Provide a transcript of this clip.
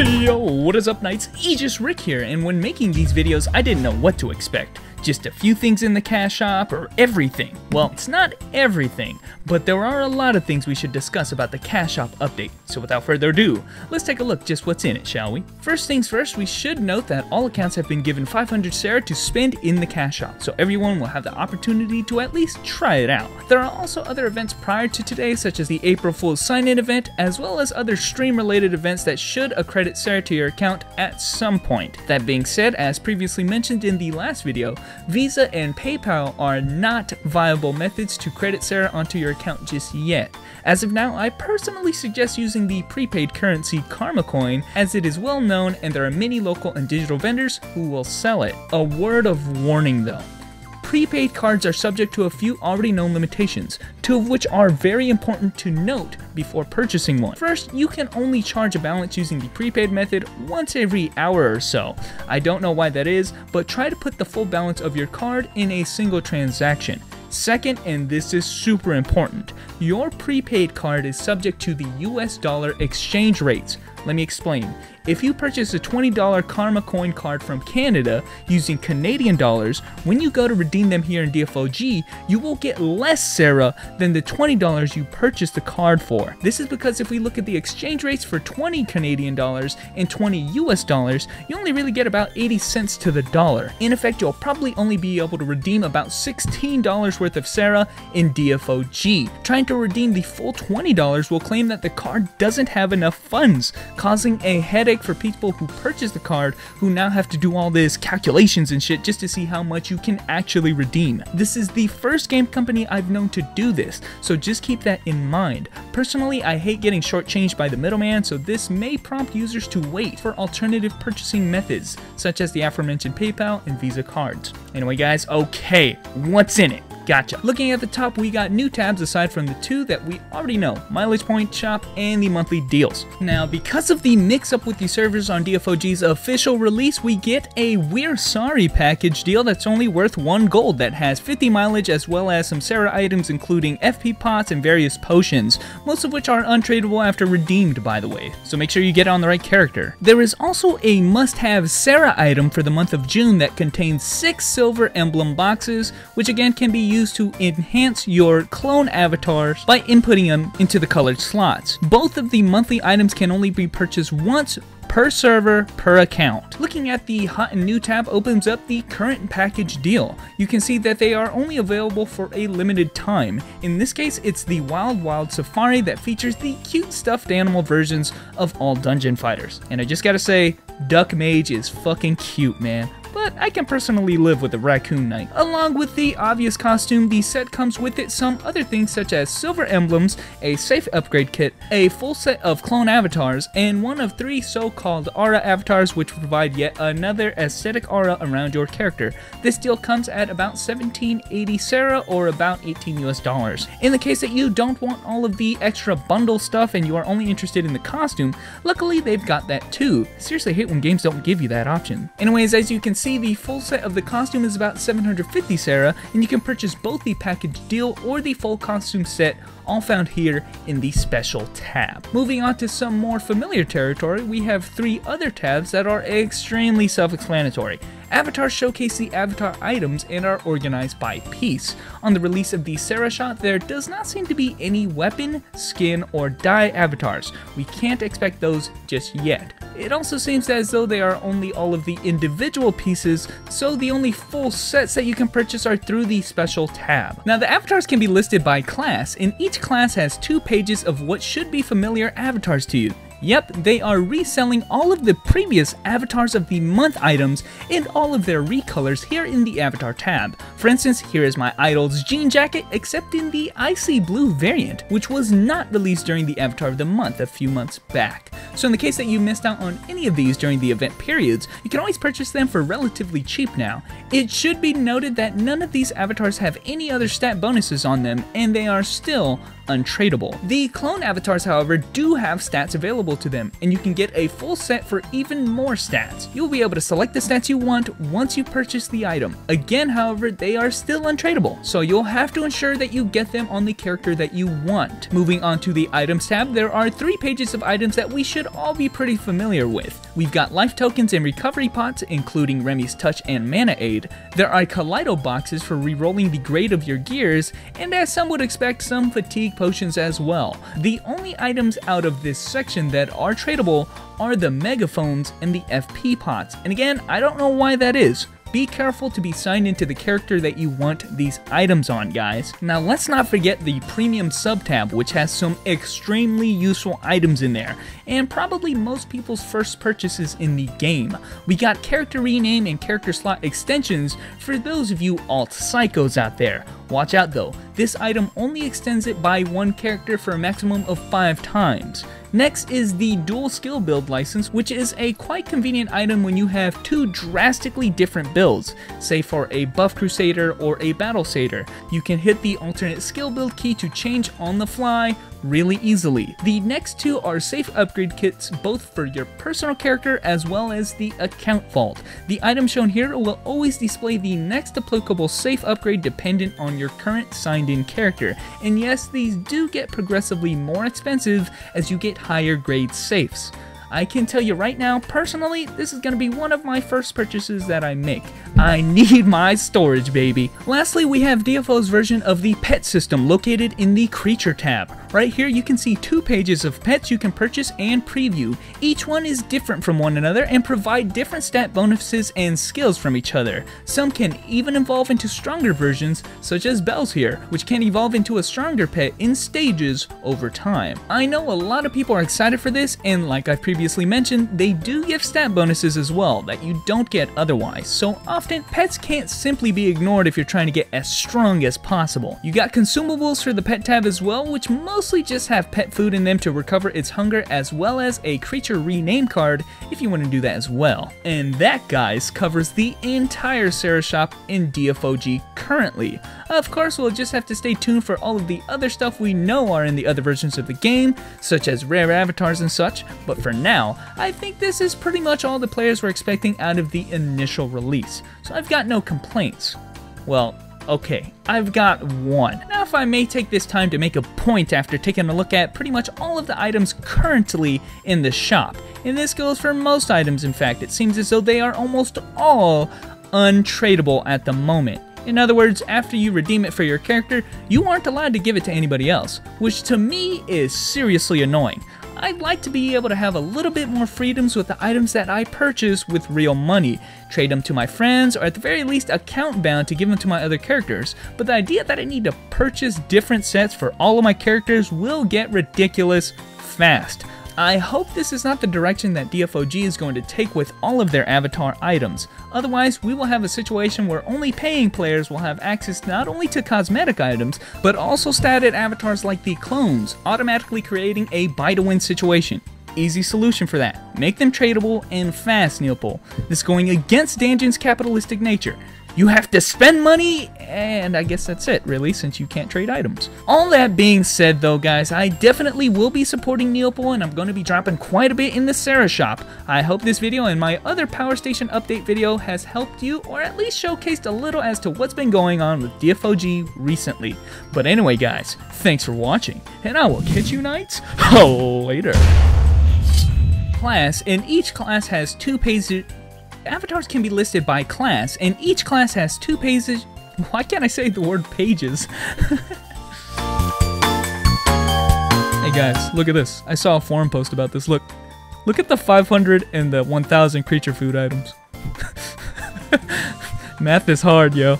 Yo, what is up, Knights? Aegis Rick here, and when making these videos, I didn't know what to expect. Just a few things in the cash shop, or everything? Well, it's not everything, but there are a lot of things we should discuss about the cash shop update. So without further ado, let's take a look just what's in it, shall we? First things first, we should note that all accounts have been given 500 Cera to spend in the cash shop, so everyone will have the opportunity to at least try it out. There are also other events prior to today, such as the April Fool's sign-in event, as well as other stream-related events that should accredit Cera to your account at some point. That being said, as previously mentioned in the last video, Visa and PayPal are not viable methods to credit Cera onto your account just yet. As of now, I personally suggest using the prepaid currency Karma Coin, as it is well known and there are many local and digital vendors who will sell it. A word of warning though. Prepaid cards are subject to a few already known limitations, two of which are very important to note before purchasing one. First, you can only charge a balance using the prepaid method once every hour or so. I don't know why that is, but try to put the full balance of your card in a single transaction. Second, and this is super important, your prepaid card is subject to the US dollar exchange rates. Let me explain. If you purchase a $20 Karma Coin card from Canada using Canadian dollars, when you go to redeem them here in DFOG, you will get less Cera than the $20 you purchased the card for. This is because if we look at the exchange rates for 20 Canadian dollars and 20 US dollars, you only really get about 80 cents to the dollar. In effect, you'll probably only be able to redeem about $16 worth of Cera in DFOG. Trying to redeem the full $20 will claim that the card doesn't have enough funds, causing a headache for people who purchase the card who now have to do all this calculations and shit just to see how much you can actually redeem. This is the first game company I've known to do this, so just keep that in mind. Personally, I hate getting shortchanged by the middleman, so this may prompt users to wait for alternative purchasing methods, such as the aforementioned PayPal and Visa cards. Anyway guys, okay, what's in it? Gotcha. Looking at the top, we got new tabs aside from the two that we already know, Mileage Point Shop and the monthly deals. Now, because of the mix-up with the servers on DFOG's official release, we get a We're Sorry package deal that's only worth 1 gold that has 50 mileage as well as some Cera items including FP pots and various potions, most of which are untradeable after redeemed, by the way, so make sure you get on the right character. There is also a must-have Cera item for the month of June that contains 6 silver emblem boxes, which again can be used to enhance your clone avatars by inputting them into the colored slots. Both of the monthly items can only be purchased once per server per account. Looking at the hot and new tab opens up the current package deal. You can see that they are only available for a limited time. In this case, it's the Wild Safari that features the cute stuffed animal versions of all dungeon fighters. And I just gotta say, Duck Mage is fucking cute, man. But I can personally live with a Raccoon Knight. Along with the obvious costume, the set comes with it some other things such as silver emblems, a safe upgrade kit, a full set of clone avatars, and one of 3 so-called aura avatars which provide yet another aesthetic aura around your character. This deal comes at about 1780 Cera or about $18 US. In the case that you don't want all of the extra bundle stuff and you are only interested in the costume, luckily they've got that too. Seriously, I hate when games don't give you that option. Anyways, as you can see, the full set of the costume is about 750 Cera, and you can purchase both the package deal or the full costume set, all found here in the special tab. Moving on to some more familiar territory, we have 3 other tabs that are extremely self-explanatory. Avatars showcase the avatar items and are organized by piece. On the release of the Cera shot, there does not seem to be any weapon, skin, or dye avatars. We can't expect those just yet. It also seems as though they are only all of the individual pieces, so the only full sets that you can purchase are through the special tab. Now, the avatars can be listed by class, and each class has 2 pages of what should be familiar avatars to you. Yep, they are reselling all of the previous Avatars of the Month items and all of their recolors here in the Avatar tab. For instance, here is my idol's jean jacket, except in the icy blue variant, which was not released during the Avatar of the Month a few months back. So in the case that you missed out on any of these during the event periods, you can always purchase them for relatively cheap now. It should be noted that none of these avatars have any other stat bonuses on them, and they are still untradeable. The clone avatars, however, do have stats available to them, and you can get a full set for even more stats. You'll be able to select the stats you want once you purchase the item. Again, however, they are still untradeable, so you'll have to ensure that you get them on the character that you want. Moving on to the items tab, there are 3 pages of items that we should should all be pretty familiar with. We've got life tokens and recovery pots, including Remy's Touch and Mana Aid. There are Kaleido boxes for re-rolling the grade of your gears, and as some would expect, some fatigue potions as well. The only items out of this section that are tradable are the megaphones and the FP pots, and again, I don't know why that is. Be careful to be signed into the character that you want these items on, guys. Now let's not forget the premium sub-tab, which has some extremely useful items in there, and probably most people's first purchases in the game. We got character rename and character slot extensions for those of you alt psychos out there. Watch out though, this item only extends it by one character for a maximum of 5 times. Next is the dual skill build license, which is a quite convenient item when you have 2 drastically different builds, say for a buff crusader or a battle satyr. You can hit the alternate skill build key to change on the fly really easily. The next 2 are safe upgrade kits, both for your personal character as well as the account vault. The item shown here will always display the next applicable safe upgrade dependent on your current signed in character, and yes, these do get progressively more expensive as you get higher grade safes. I can tell you right now, personally, this is going to be one of my first purchases that I make. I need my storage, baby. Lastly, we have DFO's version of the pet system located in the creature tab. Right here you can see 2 pages of pets you can purchase and preview. Each one is different from one another and provide different stat bonuses and skills from each other. Some can even evolve into stronger versions, such as Belle's here, which can evolve into a stronger pet in stages over time. I know a lot of people are excited for this, and like I've previously mentioned, they do give stat bonuses as well that you don't get otherwise. So often, pets can't simply be ignored if you're trying to get as strong as possible. You got consumables for the pet tab as well, which mostly just have pet food in them to recover its hunger, as well as a creature rename card if you want to do that as well. And that, guys, covers the entire Cera shop in DFOG currently. Of course, we'll just have to stay tuned for all of the other stuff we know are in the other versions of the game, such as rare avatars and such, but for now, I think this is pretty much all the players were expecting out of the initial release, so I've got no complaints. Well, okay, I've got one. Now, if I may take this time to make a point after taking a look at pretty much all of the items currently in the shop, and this goes for most items. In fact, it seems as though they are almost all untradeable at the moment. In other words, after you redeem it for your character, you aren't allowed to give it to anybody else, which to me is seriously annoying. I'd like to be able to have a little bit more freedoms with the items that I purchase with real money, trade them to my friends, or at the very least account bound to give them to my other characters, but the idea that I need to purchase different sets for all of my characters will get ridiculous fast. I hope this is not the direction that DFOG is going to take with all of their avatar items. Otherwise, we will have a situation where only paying players will have access not only to cosmetic items, but also statted avatars like the clones, automatically creating a buy-to-win situation. Easy solution for that. Make them tradable and fast, Neopol. This is going against Danjon's capitalistic nature. You have to spend money, and I guess that's it, really, since you can't trade items. All that being said, though, guys, I definitely will be supporting Neopol, and I'm going to be dropping quite a bit in the Cera shop. I hope this video and my other Power Station update video has helped you, or at least showcased a little as to what's been going on with DFOG recently. But anyway, guys, thanks for watching, and I will catch you knights later. Class, and each class has 2 pages. Avatars can be listed by class, and each class has 2 pages. Why can't I say the word pages? Hey guys, look at this. I saw a forum post about this. Look at the 500 and the 1000 creature food items. Math is hard, yo.